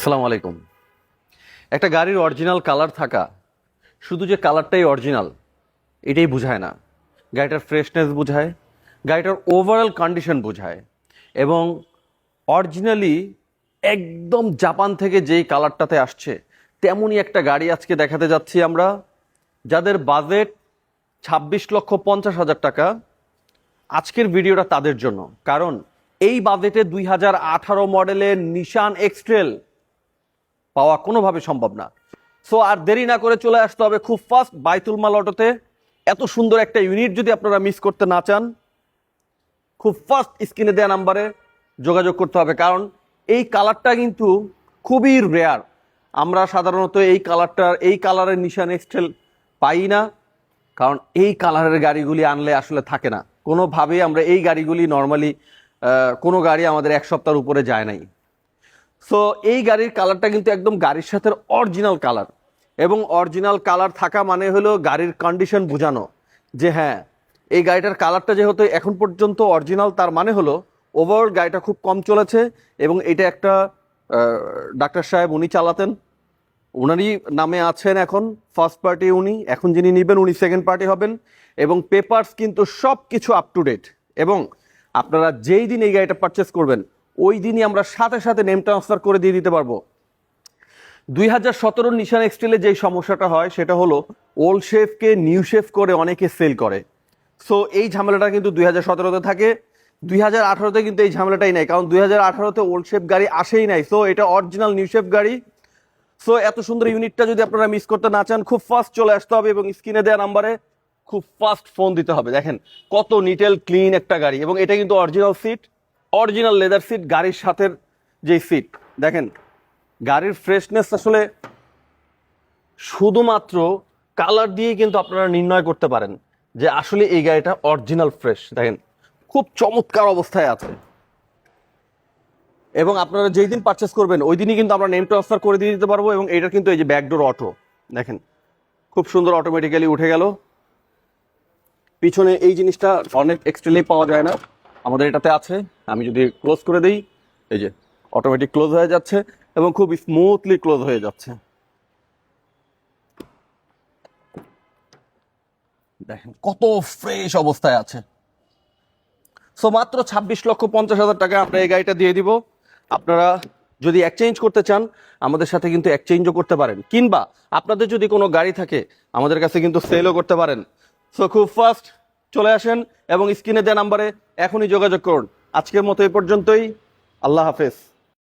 আসসালামু আলাইকুম। একটা গাড়ির অরিজিনাল কালার থাকা শুধু যে কালারটাই অরিজিনাল এটাই বোঝায় না, গাড়িটার ফ্রেশনেস বোঝায়, গাড়িটার ওভারঅল কন্ডিশন বোঝায়। এবং অরিজিনালি একদম জাপান থেকে যেই কালারটাতে আসছে তেমনই একটা গাড়ি আজকে দেখাতে যাচ্ছি আমরা, যাদের বাজেট 26,50,000 টাকা। আজকের ভিডিওটা তাদের জন্য, কারণ এই বাজেটে 2018 মডেলের নিশান এক্সট্রেল পাওয়া কোনোভাবে সম্ভব না। সো আর দেরি না করে চলে আসতে হবে খুব ফাস্ট বাইতুল মাল অটোতে। এত সুন্দর একটা ইউনিট যদি আপনারা মিস করতে না চান, খুব ফাস্ট স্ক্রিনে দেওয়া নাম্বারে যোগাযোগ করতে হবে, কারণ এই কালারটা কিন্তু খুবই রেয়ার। আমরা সাধারণত এই কালারের নিশান এক্সট্রেল পাই না, কারণ এই কালারের গাড়িগুলি আনলে আসলে থাকে না কোনোভাবেই। আমরা এই গাড়িগুলি নর্মালি কোনো গাড়ি আমাদের এক সপ্তাহের উপরে যায় নাই। সো এই গাড়ির কালারটা কিন্তু একদম গাড়ির সাথে অরিজিনাল কালার, এবং অরিজিনাল কালার থাকা মানে হলো গাড়ির কন্ডিশন বোঝানো যে হ্যাঁ এই গাড়িটার কালারটা যেহেতু এখন পর্যন্ত অরিজিনাল, তার মানে হলো ওভারঅল গাড়িটা খুব কম চলেছে। এবং এটা একটা ডাক্তার সাহেব উনি চালাতেন, উনারই নামে আছেন এখন ফার্স্ট পার্টি, উনি এখন যিনি নেবেন উনি সেকেন্ড পার্টি হবেন। এবং পেপারস কিন্তু সব কিছু আপ টু ডেট। এবং আপনারা যেই দিন এই গাড়িটা পারচেস করবেন ওই দিনই আমরা সাথে সাথে নেম ট্রান্সফার করে দিয়ে দিতে পারবো। 2017 নিশান এক্সট্রেলে যেই সমস্যাটা হয় সেটা হলো ওল্ড শেফকে নিউ শেফ করে অনেকে সেল করে। সো এই ঝামেলাটা কিন্তু 2017-তে থাকে, 2018-তে কিন্তু এই ঝামেলাটাই নাই, কারণ 2018-তে ওল্ড শেফ গাড়ি আসেই নাই। সো এটা অরিজিনাল নিউ শেফ গাড়ি। সো এত সুন্দর ইউনিটটা যদি আপনারা মিস করতে না চান, খুব ফাস্ট চলে আসতে হবে এবং স্ক্রিনে দেওয়া নাম্বারে খুব ফাস্ট ফোন দিতে হবে। দেখেন কত নিটেল ক্লিন একটা গাড়ি, এবং এটা কিন্তু original seat, original leather seat, গাড়ির সাথে যে সিট। দেখেন গাড়ির ফ্রেশনেস আসলে শুধুমাত্র কালার দিয়ে কিন্তু আপনারা নির্ণয় করতে পারেন যে আসলে এই গাড়িটা অরিজিনাল ফ্রেশ। দেখেন খুব চমৎকার অবস্থায় আছে, এবং আপনারা যেই দিন পারচেস করবেন ওই দিনই কিন্তু আমরা নেম ট্রান্সফার করে দিয়ে দিতে পারবো। এবং এটা কিন্তু এই যে ব্যাকডোর অটো, দেখেন খুব সুন্দর অটোমেটিক্যালি উঠে গেল। পিছনে এই জিনিসটা অনেক এক্সট্রেলেই পাওয়া যায় না, আমাদের এটাতে আছে। আমি যদি ক্লোজ করে দিই, এই যে অটোমেটিক ক্লোজ হয়ে যাচ্ছে এবং খুব স্মুথলি ক্লোজ হয়ে যাচ্ছে। দেখেন কত ফ্রেশ অবস্থায় আছে। সো মাত্র 26,50,000 টাকা আমরা এই গাড়িটা দিয়ে দিব। আপনারা যদি এক্সচেঞ্জ করতে চান আমাদের সাথে কিন্তু এক্সচেঞ্জও করতে পারেন, কিংবা আপনাদের যদি কোনো গাড়ি থাকে আমাদের কাছে কিন্তু সেলও করতে পারেন। সো খুব ফাস্ট চলে আসেন এবং স্ক্রিনে দেওয়া নাম্বারে এখনই যোগাযোগ করুন। আজকের মতো এই পর্যন্তই। আল্লাহ হাফেজ।